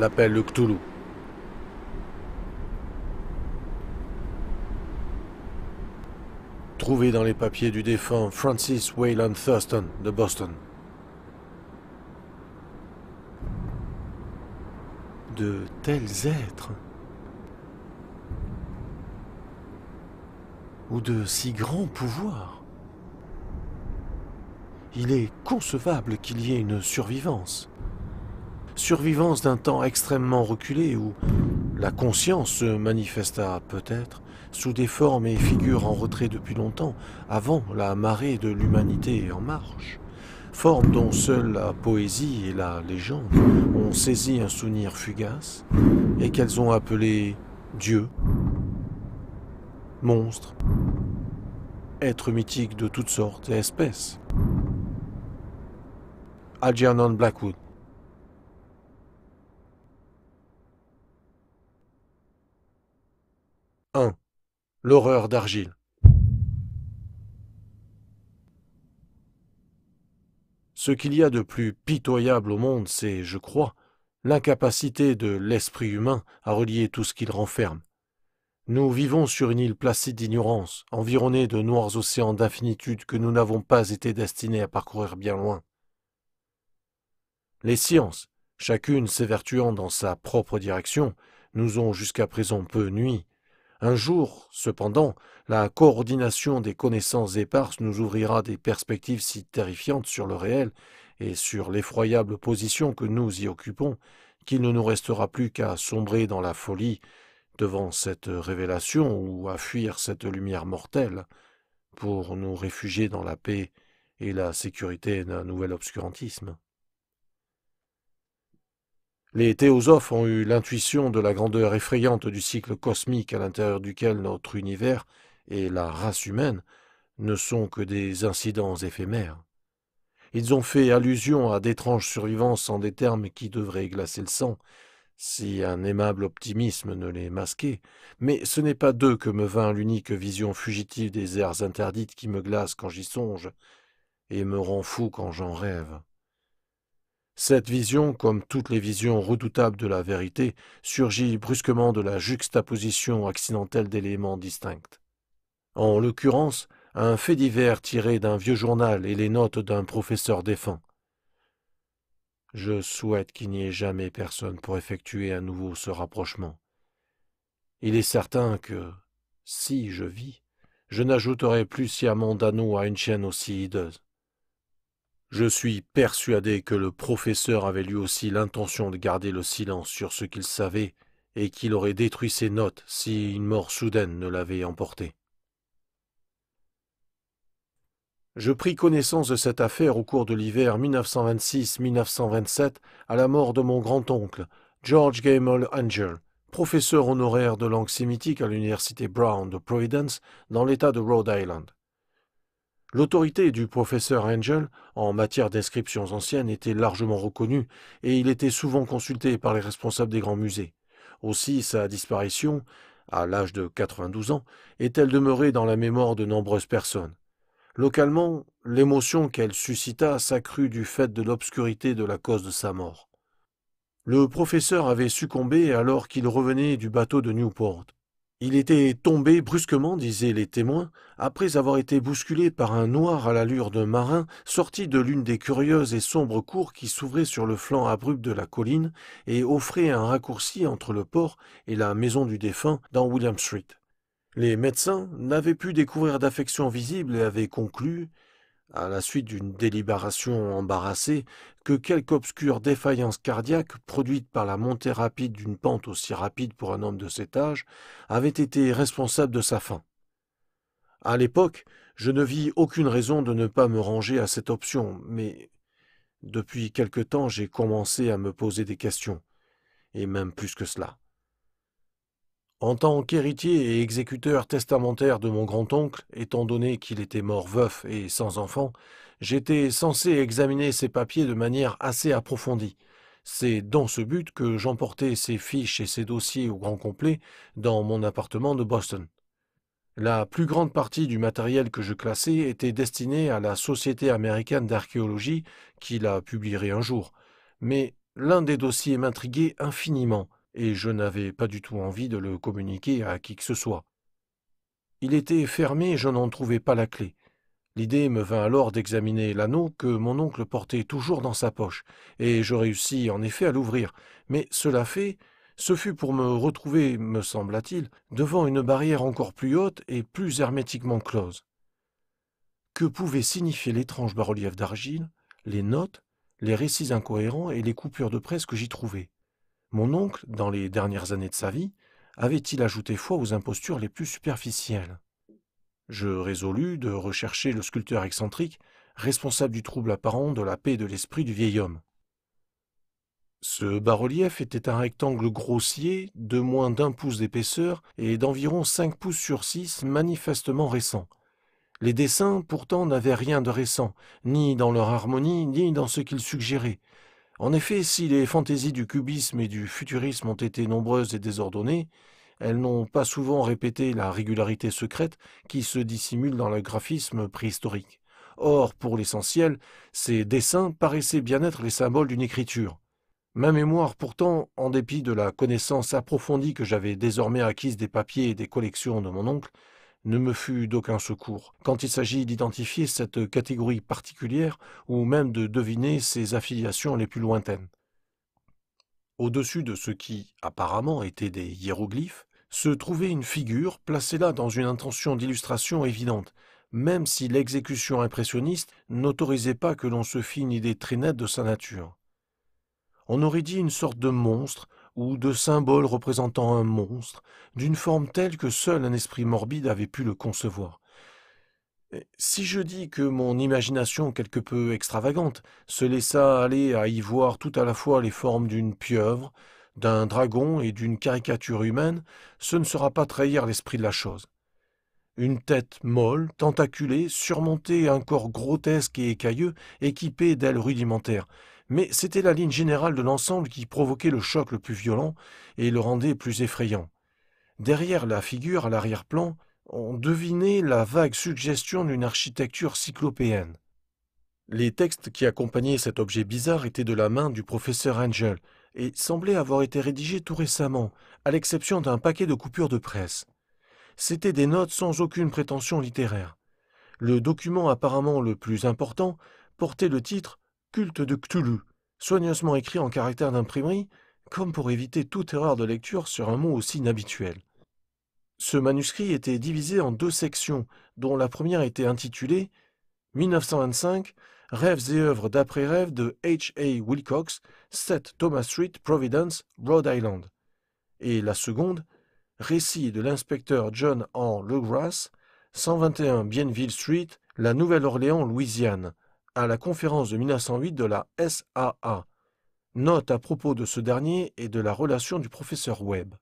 l'appelle le Cthulhu. Trouvé dans les papiers du défunt Francis Wayland Thurston de Boston. De tels êtres, ou de si grands pouvoirs, il est concevable qu'il y ait une survivance. Survivance d'un temps extrêmement reculé où la conscience se manifesta peut-être sous des formes et figures en retrait depuis longtemps, avant la marée de l'humanité en marche. Formes dont seule la poésie et la légende ont saisi un souvenir fugace et qu'elles ont appelé Dieu, monstres, êtres mythiques de toutes sortes et espèces. Algernon Blackwood. « 1. L'horreur d'argile. Ce qu'il y a de plus pitoyable au monde, c'est, je crois, l'incapacité de l'esprit humain à relier tout ce qu'il renferme. Nous vivons sur une île placide d'ignorance, environnée de noirs océans d'infinitude que nous n'avons pas été destinés à parcourir bien loin. Les sciences, chacune s'évertuant dans sa propre direction, nous ont jusqu'à présent peu nui. Un jour, cependant, la coordination des connaissances éparses nous ouvrira des perspectives si terrifiantes sur le réel et sur l'effroyable position que nous y occupons qu'il ne nous restera plus qu'à sombrer dans la folie devant cette révélation ou à fuir cette lumière mortelle pour nous réfugier dans la paix et la sécurité d'un nouvel obscurantisme. Les théosophes ont eu l'intuition de la grandeur effrayante du cycle cosmique à l'intérieur duquel notre univers et la race humaine ne sont que des incidents éphémères. Ils ont fait allusion à d'étranges survivances en des termes qui devraient glacer le sang, si un aimable optimisme ne les masquait, mais ce n'est pas d'eux que me vint l'unique vision fugitive des aires interdites qui me glace quand j'y songe et me rend fou quand j'en rêve. Cette vision, comme toutes les visions redoutables de la vérité, surgit brusquement de la juxtaposition accidentelle d'éléments distincts. En l'occurrence, un fait divers tiré d'un vieux journal et les notes d'un professeur défunt. Je souhaite qu'il n'y ait jamais personne pour effectuer à nouveau ce rapprochement. Il est certain que, si je vis, je n'ajouterai plus sciemment d'anneaux à une chaîne aussi hideuse. Je suis persuadé que le professeur avait lui aussi l'intention de garder le silence sur ce qu'il savait et qu'il aurait détruit ses notes si une mort soudaine ne l'avait emporté. Je pris connaissance de cette affaire au cours de l'hiver 1926-1927 à la mort de mon grand-oncle, George Gamble Angell, professeur honoraire de langue sémitique à l'université Brown de Providence dans l'État de Rhode Island. L'autorité du professeur Angell en matière d'inscriptions anciennes était largement reconnue et il était souvent consulté par les responsables des grands musées. Aussi, sa disparition, à l'âge de 92 ans, est-elle demeurée dans la mémoire de nombreuses personnes. Localement, l'émotion qu'elle suscita s'accrut du fait de l'obscurité de la cause de sa mort. Le professeur avait succombé alors qu'il revenait du bateau de Newport. Il était tombé brusquement, disaient les témoins, après avoir été bousculé par un noir à l'allure d'un marin sorti de l'une des curieuses et sombres cours qui s'ouvraient sur le flanc abrupt de la colline et offraient un raccourci entre le port et la maison du défunt dans William Street. Les médecins n'avaient pu découvrir d'affection visible et avaient conclu, à la suite d'une délibération embarrassée, que quelque obscure défaillance cardiaque, produite par la montée rapide d'une pente aussi rapide pour un homme de cet âge, avait été responsable de sa fin. À l'époque, je ne vis aucune raison de ne pas me ranger à cette option, mais depuis quelque temps j'ai commencé à me poser des questions, et même plus que cela. En tant qu'héritier et exécuteur testamentaire de mon grand-oncle, étant donné qu'il était mort veuf et sans enfant, j'étais censé examiner ses papiers de manière assez approfondie. C'est dans ce but que j'emportai ses fiches et ses dossiers au grand complet dans mon appartement de Boston. La plus grande partie du matériel que je classais était destiné à la Société américaine d'archéologie qui la publierait un jour, mais L'un des dossiers m'intriguait infiniment, et je n'avais pas du tout envie de le communiquer à qui que ce soit. Il était fermé et je n'en trouvais pas la clé. L'idée me vint alors d'examiner l'anneau que mon oncle portait toujours dans sa poche, et je réussis en effet à l'ouvrir. Mais cela fait, ce fut pour me retrouver, me sembla-t-il, devant une barrière encore plus haute et plus hermétiquement close. Que pouvaient signifier l'étrange bas-relief d'argile, les notes, les récits incohérents et les coupures de presse que j'y trouvais? Mon oncle, dans les dernières années de sa vie, avait-il ajouté foi aux impostures les plus superficielles? Je résolus de rechercher le sculpteur excentrique, responsable du trouble apparent de la paix et de l'esprit du vieil homme. Ce bas-relief était un rectangle grossier de moins d'1 pouce d'épaisseur et d'environ 5 pouces sur 6, manifestement récent. Les dessins, pourtant, n'avaient rien de récent, ni dans leur harmonie, ni dans ce qu'ils suggéraient. En effet, si les fantaisies du cubisme et du futurisme ont été nombreuses et désordonnées, elles n'ont pas souvent répété la régularité secrète qui se dissimule dans le graphisme préhistorique. Or, pour l'essentiel, ces dessins paraissaient bien être les symboles d'une écriture. Ma mémoire, pourtant, en dépit de la connaissance approfondie que j'avais désormais acquise des papiers et des collections de mon oncle, ne me fut d'aucun secours quand il s'agit d'identifier cette catégorie particulière ou même de deviner ses affiliations les plus lointaines. Au-dessus de ce qui, apparemment, étaient des hiéroglyphes, se trouvait une figure placée là dans une intention d'illustration évidente, même si l'exécution impressionniste n'autorisait pas que l'on se fît une idée très nette de sa nature. On aurait dit une sorte de monstre, ou de symbole représentant un monstre, d'une forme telle que seul un esprit morbide avait pu le concevoir. Si je dis que mon imagination quelque peu extravagante se laissa aller à y voir tout à la fois les formes d'une pieuvre, d'un dragon et d'une caricature humaine, ce ne sera pas trahir l'esprit de la chose. Une tête molle, tentaculée, surmontée un corps grotesque et écailleux, équipé d'ailes rudimentaires. Mais c'était la ligne générale de l'ensemble qui provoquait le choc le plus violent et le rendait plus effrayant. Derrière la figure, à l'arrière-plan, on devinait la vague suggestion d'une architecture cyclopéenne. Les textes qui accompagnaient cet objet bizarre étaient de la main du professeur Angel et semblaient avoir été rédigés tout récemment, à l'exception d'un paquet de coupures de presse. C'étaient des notes sans aucune prétention littéraire. Le document apparemment le plus important portait le titre « Culte de Cthulhu », soigneusement écrit en caractères d'imprimerie, comme pour éviter toute erreur de lecture sur un mot aussi inhabituel. Ce manuscrit était divisé en 2 sections, dont la première était intitulée 1925, Rêves et œuvres d'après-rêve de H. A. Wilcox, 7 Thomas Street, Providence, Rhode Island, et la seconde, Récit de l'inspecteur John Henry Legrasse, 121 Bienville Street, La Nouvelle-Orléans, Louisiane, à la conférence de 1908 de la SAA. Note à propos de ce dernier et de la relation du professeur Webb.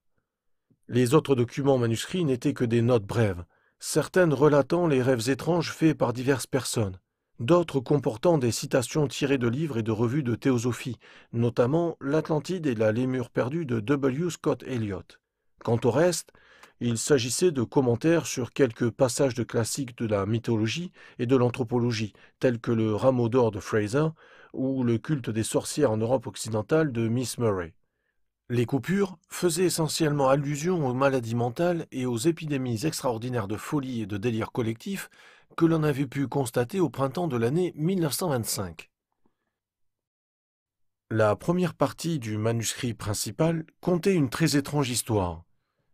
Les autres documents manuscrits n'étaient que des notes brèves, certaines relatant les rêves étranges faits par diverses personnes, d'autres comportant des citations tirées de livres et de revues de théosophie, notamment L'Atlantide et la Lémure perdue de W. Scott Elliott. Quant au reste, il s'agissait de commentaires sur quelques passages de classiques de la mythologie et de l'anthropologie, tels que le Rameau d'or de Fraser ou le culte des sorcières en Europe occidentale de Miss Murray. Les coupures faisaient essentiellement allusion aux maladies mentales et aux épidémies extraordinaires de folie et de délire collectif que l'on avait pu constater au printemps de l'année 1925. La première partie du manuscrit principal contait une très étrange histoire.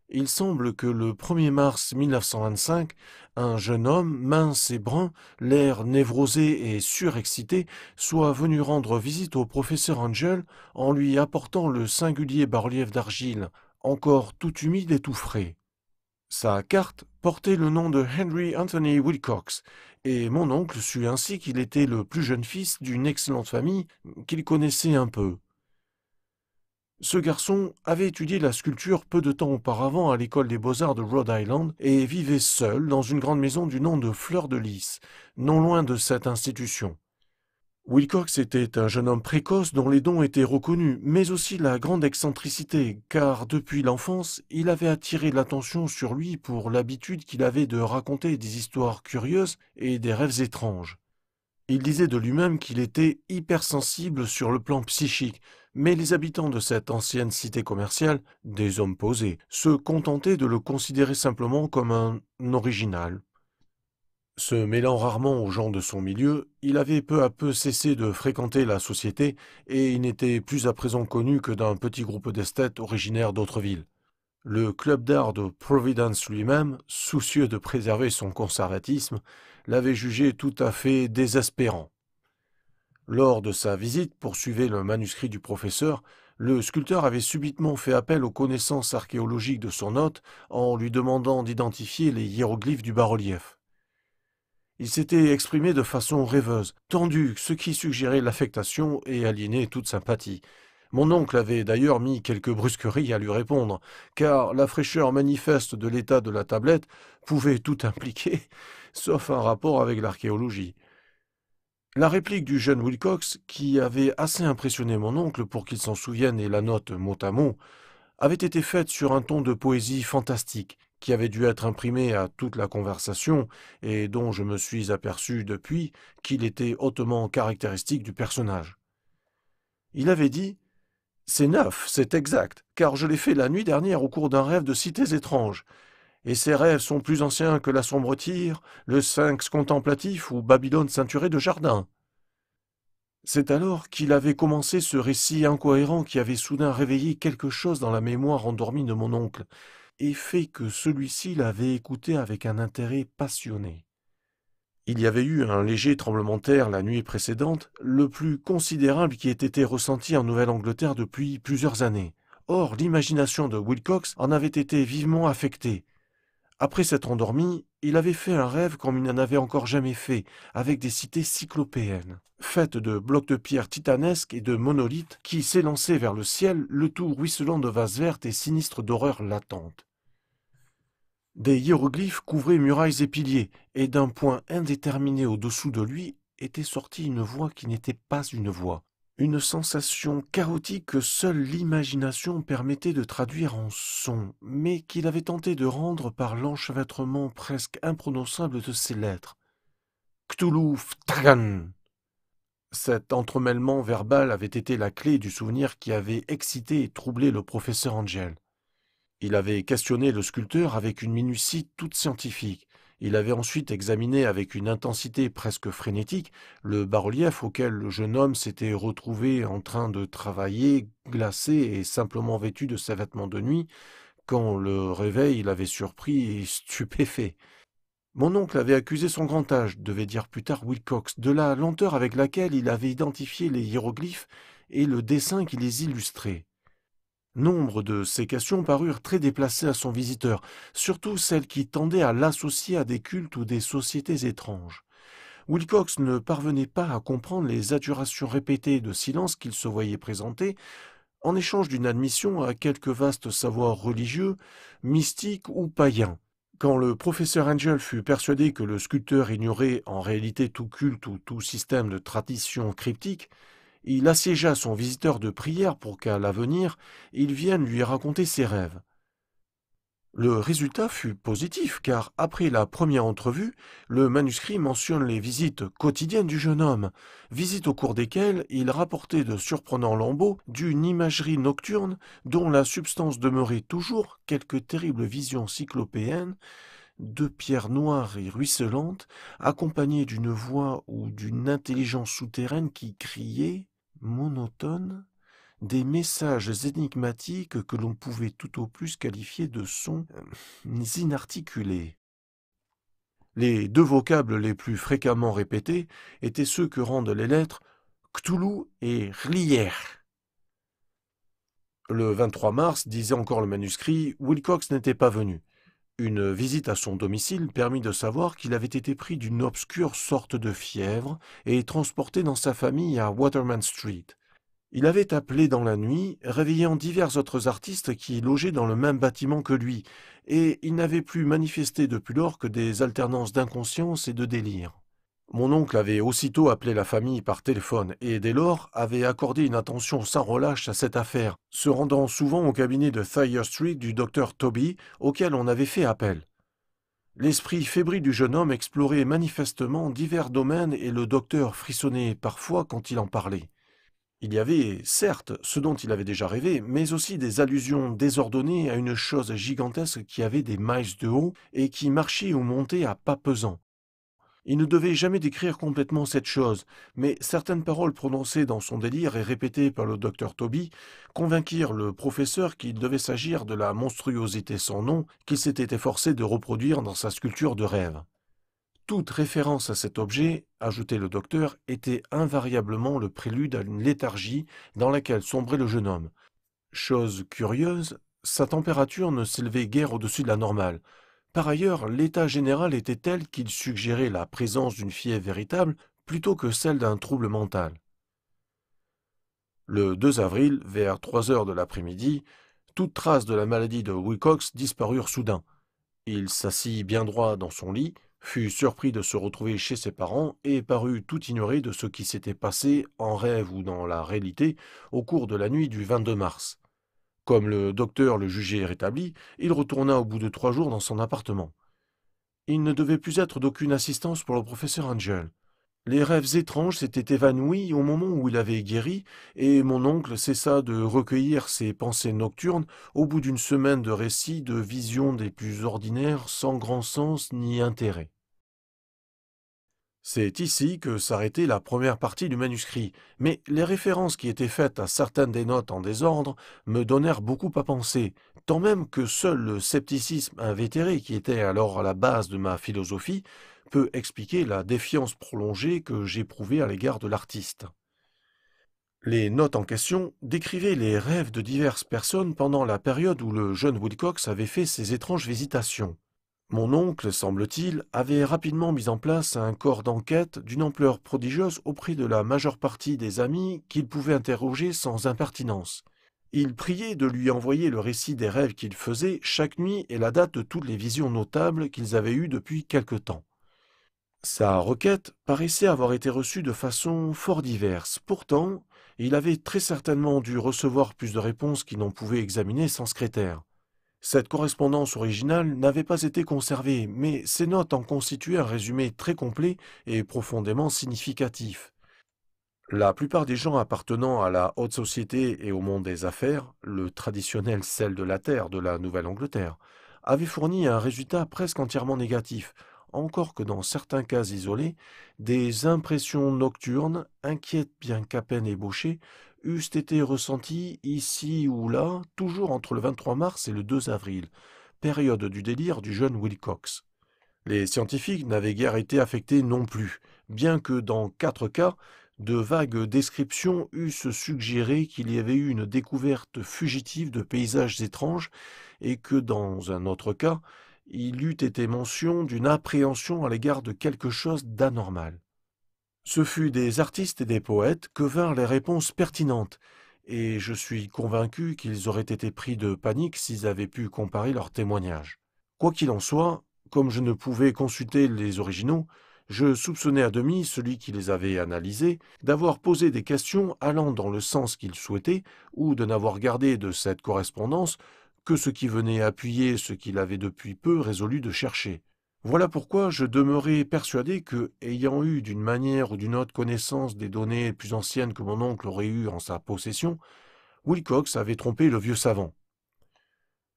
Il semble que le 1er mars 1925, un jeune homme, mince et brun, l'air névrosé et surexcité, soit venu rendre visite au professeur Angel en lui apportant le singulier bas-relief d'argile, encore tout humide et tout frais. Sa carte portait le nom de Henry Anthony Wilcox, et mon oncle sut ainsi qu'il était le plus jeune fils d'une excellente famille qu'il connaissait un peu. Ce garçon avait étudié la sculpture peu de temps auparavant à l'école des beaux-arts de Rhode Island et vivait seul dans une grande maison du nom de Fleur de Lys, non loin de cette institution. Wilcox était un jeune homme précoce dont les dons étaient reconnus, mais aussi la grande excentricité, car depuis l'enfance, il avait attiré l'attention sur lui pour l'habitude qu'il avait de raconter des histoires curieuses et des rêves étranges. Il disait de lui-même qu'il était hypersensible sur le plan psychique, Mais les habitants de cette ancienne cité commerciale, des hommes posés, se contentaient de le considérer simplement comme un original. Se mêlant rarement aux gens de son milieu, il avait peu à peu cessé de fréquenter la société et il n'était plus à présent connu que d'un petit groupe d'esthètes originaires d'autres villes. Le club d'art de Providence lui-même, soucieux de préserver son conservatisme, l'avait jugé tout à fait désespérant. Lors de sa visite, poursuivait le manuscrit du professeur, le sculpteur avait subitement fait appel aux connaissances archéologiques de son hôte en lui demandant d'identifier les hiéroglyphes du bas-relief. Il s'était exprimé de façon rêveuse, tendue, ce qui suggérait l'affectation et aliénait toute sympathie. Mon oncle avait d'ailleurs mis quelques brusqueries à lui répondre, car la fraîcheur manifeste de l'état de la tablette pouvait tout impliquer, sauf un rapport avec l'archéologie. La réplique du jeune Wilcox, qui avait assez impressionné mon oncle pour qu'il s'en souvienne et la note mot à mot, avait été faite sur un ton de poésie fantastique, qui avait dû être imprimé à toute la conversation, et dont je me suis aperçu depuis qu'il était hautement caractéristique du personnage. Il avait dit « C'est neuf, c'est exact, car je l'ai fait la nuit dernière au cours d'un rêve de cités étranges. Et ces rêves sont plus anciens que la sombre Tyr, le sphinx contemplatif ou Babylone ceinturée de jardins. » C'est alors qu'il avait commencé ce récit incohérent qui avait soudain réveillé quelque chose dans la mémoire endormie de mon oncle, et fait que celui-ci l'avait écouté avec un intérêt passionné. Il y avait eu un léger tremblement de terre la nuit précédente, le plus considérable qui ait été ressenti en Nouvelle-Angleterre depuis plusieurs années. Or, l'imagination de Wilcox en avait été vivement affectée. Après s'être endormi, il avait fait un rêve comme il n'en avait encore jamais fait, avec des cités cyclopéennes, faites de blocs de pierre titanesques et de monolithes qui s'élançaient vers le ciel, le tout ruisselant de vases vertes et sinistres d'horreurs latentes. Des hiéroglyphes couvraient murailles et piliers, et d'un point indéterminé au-dessous de lui était sortie une voix qui n'était pas une voix. Une sensation chaotique que seule l'imagination permettait de traduire en son, mais qu'il avait tenté de rendre par l'enchevêtrement presque imprononçable de ses lettres. Cthulhu Ftagan. Cet entremêlement verbal avait été la clé du souvenir qui avait excité et troublé le professeur Angel. Il avait questionné le sculpteur avec une minutie toute scientifique. Il avait ensuite examiné avec une intensité presque frénétique le bas-relief auquel le jeune homme s'était retrouvé en train de travailler, glacé et simplement vêtu de ses vêtements de nuit, quand le réveil l'avait surpris et stupéfait. Mon oncle avait accusé son grand âge, devait dire plus tard Wilcox, de la lenteur avec laquelle il avait identifié les hiéroglyphes et le dessin qui les illustrait. Nombre de ces questions parurent très déplacées à son visiteur, surtout celles qui tendaient à l'associer à des cultes ou des sociétés étranges. Wilcox ne parvenait pas à comprendre les adjurations répétées de silence qu'il se voyait présenter, en échange d'une admission à quelque vaste savoir religieux, mystique ou païen. Quand le professeur Angel fut persuadé que le sculpteur ignorait en réalité tout culte ou tout système de tradition cryptique, il assiégea son visiteur de prière pour qu'à l'avenir, il vienne lui raconter ses rêves. Le résultat fut positif, car après la première entrevue, le manuscrit mentionne les visites quotidiennes du jeune homme, visites au cours desquelles il rapportait de surprenants lambeaux d'une imagerie nocturne dont la substance demeurait toujours quelques terribles visions cyclopéennes, de pierres noires et ruisselantes, accompagnées d'une voix ou d'une intelligence souterraine qui criait monotone, des messages énigmatiques que l'on pouvait tout au plus qualifier de sons inarticulés. Les deux vocables les plus fréquemment répétés étaient ceux que rendent les lettres Cthulhu et R'lier. Le 23 mars, disait encore le manuscrit, Wilcox n'était pas venu. Une visite à son domicile permit de savoir qu'il avait été pris d'une obscure sorte de fièvre et transporté dans sa famille à Waterman Street. Il avait appelé dans la nuit, réveillant divers autres artistes qui logeaient dans le même bâtiment que lui, et il n'avait plus manifesté depuis lors que des alternances d'inconscience et de délire. Mon oncle avait aussitôt appelé la famille par téléphone et dès lors avait accordé une attention sans relâche à cette affaire, se rendant souvent au cabinet de Thayer Street du docteur Toby, auquel on avait fait appel. L'esprit fébrile du jeune homme explorait manifestement divers domaines et le docteur frissonnait parfois quand il en parlait. Il y avait, certes, ce dont il avait déjà rêvé, mais aussi des allusions désordonnées à une chose gigantesque qui avait des miles de haut et qui marchait ou montait à pas pesants. Il ne devait jamais décrire complètement cette chose, mais certaines paroles prononcées dans son délire et répétées par le docteur Toby convainquirent le professeur qu'il devait s'agir de la monstruosité sans nom qu'il s'était efforcé de reproduire dans sa sculpture de rêve. Toute référence à cet objet, ajoutait le docteur, était invariablement le prélude à une léthargie dans laquelle sombrait le jeune homme. Chose curieuse, sa température ne s'élevait guère au-dessus de la normale. Par ailleurs, l'état général était tel qu'il suggérait la présence d'une fièvre véritable plutôt que celle d'un trouble mental. Le 2 avril, vers 3 heures de l'après-midi, toute trace de la maladie de Wilcox disparurent soudain. Il s'assit bien droit dans son lit, fut surpris de se retrouver chez ses parents et parut tout ignorer de ce qui s'était passé, en rêve ou dans la réalité, au cours de la nuit du 22 mars. Comme le docteur le jugeait rétabli, il retourna au bout de 3 jours dans son appartement. Il ne devait plus être d'aucune assistance pour le professeur Angel. Les rêves étranges s'étaient évanouis au moment où il avait guéri, et mon oncle cessa de recueillir ses pensées nocturnes au bout d'une semaine de récits de visions des plus ordinaires, sans grand sens ni intérêt. C'est ici que s'arrêtait la première partie du manuscrit, mais les références qui étaient faites à certaines des notes en désordre me donnèrent beaucoup à penser, tant même que seul le scepticisme invétéré qui était alors à la base de ma philosophie peut expliquer la défiance prolongée que j'éprouvais à l'égard de l'artiste. Les notes en question décrivaient les rêves de diverses personnes pendant la période où le jeune Wilcox avait fait ses étranges visitations. Mon oncle, semble-t-il, avait rapidement mis en place un corps d'enquête d'une ampleur prodigieuse auprès de la majeure partie des amis qu'il pouvait interroger sans impertinence. Il priait de lui envoyer le récit des rêves qu'il faisait chaque nuit et la date de toutes les visions notables qu'ils avaient eues depuis quelque temps. Sa requête paraissait avoir été reçue de façon fort diverse. Pourtant, il avait très certainement dû recevoir plus de réponses qu'il n'en pouvait examiner sans secrétaire. Cette correspondance originale n'avait pas été conservée, mais ces notes en constituaient un résumé très complet et profondément significatif. La plupart des gens appartenant à la haute société et au monde des affaires, le traditionnel sel de la terre de la Nouvelle-Angleterre, avaient fourni un résultat presque entièrement négatif, encore que dans certains cas isolés, des impressions nocturnes, inquiètes bien qu'à peine ébauchées, eussent été ressenties ici ou là, toujours entre le 23 mars et le 2 avril, période du délire du jeune Wilcox. Les scientifiques n'avaient guère été affectés non plus, bien que dans 4 cas, de vagues descriptions eussent suggéré qu'il y avait eu une découverte fugitive de paysages étranges et que dans un autre cas, il eût été mention d'une appréhension à l'égard de quelque chose d'anormal. Ce fut des artistes et des poètes que vinrent les réponses pertinentes, et je suis convaincu qu'ils auraient été pris de panique s'ils avaient pu comparer leurs témoignages. Quoi qu'il en soit, comme je ne pouvais consulter les originaux, je soupçonnais à demi celui qui les avait analysés d'avoir posé des questions allant dans le sens qu'il souhaitait ou de n'avoir gardé de cette correspondance que ce qui venait appuyer ce qu'il avait depuis peu résolu de chercher. Voilà pourquoi je demeurais persuadé que, ayant eu d'une manière ou d'une autre connaissance des données plus anciennes que mon oncle aurait eues en sa possession, Wilcox avait trompé le vieux savant.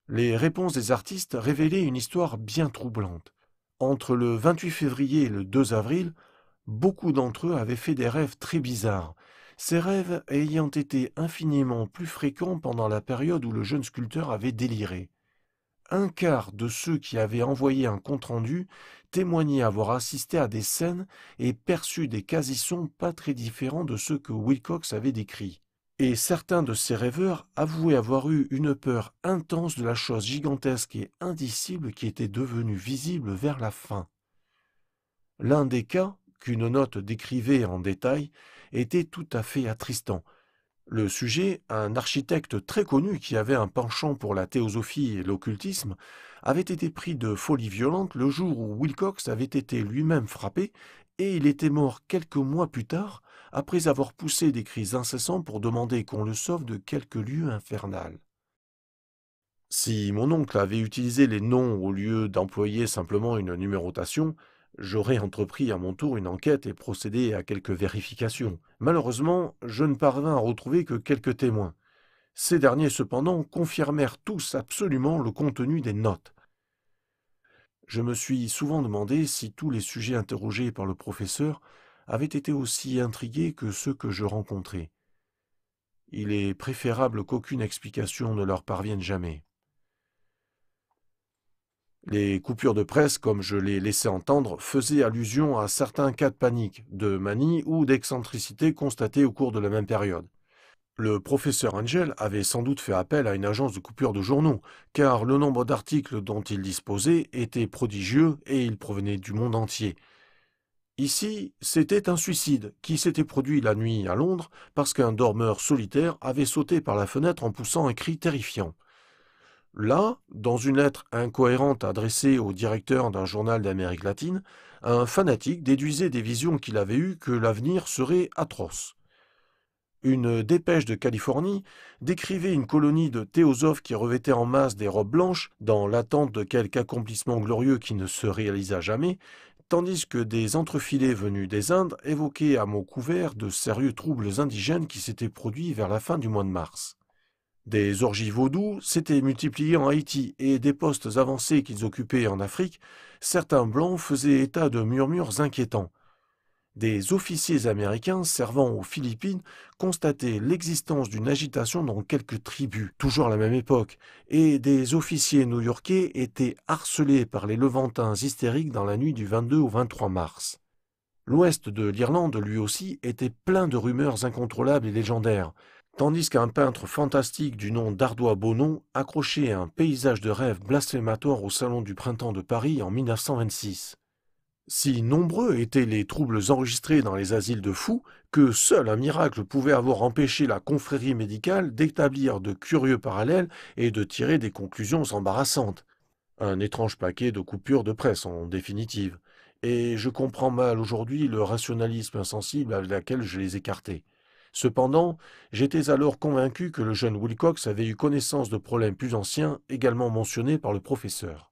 Les réponses des artistes révélaient une histoire bien troublante. Entre le 28 février et le 2 avril, beaucoup d'entre eux avaient fait des rêves très bizarres, ces rêves ayant été infiniment plus fréquents pendant la période où le jeune sculpteur avait déliré. Un quart de ceux qui avaient envoyé un compte-rendu témoignaient avoir assisté à des scènes et perçu des quasi-sons pas très différents de ceux que Wilcox avait décrits. Et certains de ces rêveurs avouaient avoir eu une peur intense de la chose gigantesque et indicible qui était devenue visible vers la fin. L'un des cas, qu'une note décrivait en détail, était tout à fait attristant. Le sujet, un architecte très connu qui avait un penchant pour la théosophie et l'occultisme, avait été pris de folie violente le jour où Wilcox avait été lui-même frappé, et il était mort quelques mois plus tard, après avoir poussé des cris incessants pour demander qu'on le sauve de quelque lieu infernal. Si mon oncle avait utilisé les noms au lieu d'employer simplement une numérotation, J'aurais entrepris à mon tour une enquête et procédé à quelques vérifications. Malheureusement, je ne parvins à retrouver que quelques témoins. Ces derniers, cependant, confirmèrent tous absolument le contenu des notes. Je me suis souvent demandé si tous les sujets interrogés par le professeur avaient été aussi intrigués que ceux que je rencontrais. Il est préférable qu'aucune explication ne leur parvienne jamais. Les coupures de presse, comme je l'ai laissé entendre, faisaient allusion à certains cas de panique, de manie ou d'excentricité constatés au cours de la même période. Le professeur Angel avait sans doute fait appel à une agence de coupure de journaux, car le nombre d'articles dont il disposait était prodigieux et il provenait du monde entier. Ici, c'était un suicide qui s'était produit la nuit à Londres parce qu'un dormeur solitaire avait sauté par la fenêtre en poussant un cri terrifiant. Là, dans une lettre incohérente adressée au directeur d'un journal d'Amérique latine, un fanatique déduisait des visions qu'il avait eues que l'avenir serait atroce. Une dépêche de Californie décrivait une colonie de théosophes qui revêtaient en masse des robes blanches, dans l'attente de quelque accomplissement glorieux qui ne se réalisa jamais, tandis que des entrefilés venus des Indes évoquaient à mots couverts de sérieux troubles indigènes qui s'étaient produits vers la fin du mois de mars. Des orgies vaudou s'étaient multipliées en Haïti et des postes avancés qu'ils occupaient en Afrique, certains blancs faisaient état de murmures inquiétants. Des officiers américains servant aux Philippines constataient l'existence d'une agitation dans quelques tribus, toujours à la même époque, et des officiers new-yorkais étaient harcelés par les Levantins hystériques dans la nuit du 22 au 23 mars. L'ouest de l'Irlande, lui aussi, était plein de rumeurs incontrôlables et légendaires, tandis qu'un peintre fantastique du nom d'Ardois Bonon accrochait un paysage de rêve blasphématoire au Salon du Printemps de Paris en 1926. Si nombreux étaient les troubles enregistrés dans les asiles de fous que seul un miracle pouvait avoir empêché la confrérie médicale d'établir de curieux parallèles et de tirer des conclusions embarrassantes. Un étrange paquet de coupures de presse, en définitive. Et je comprends mal aujourd'hui le rationalisme insensible avec lequel je les écartais. Cependant, j'étais alors convaincu que le jeune Wilcox avait eu connaissance de problèmes plus anciens, également mentionnés par le professeur.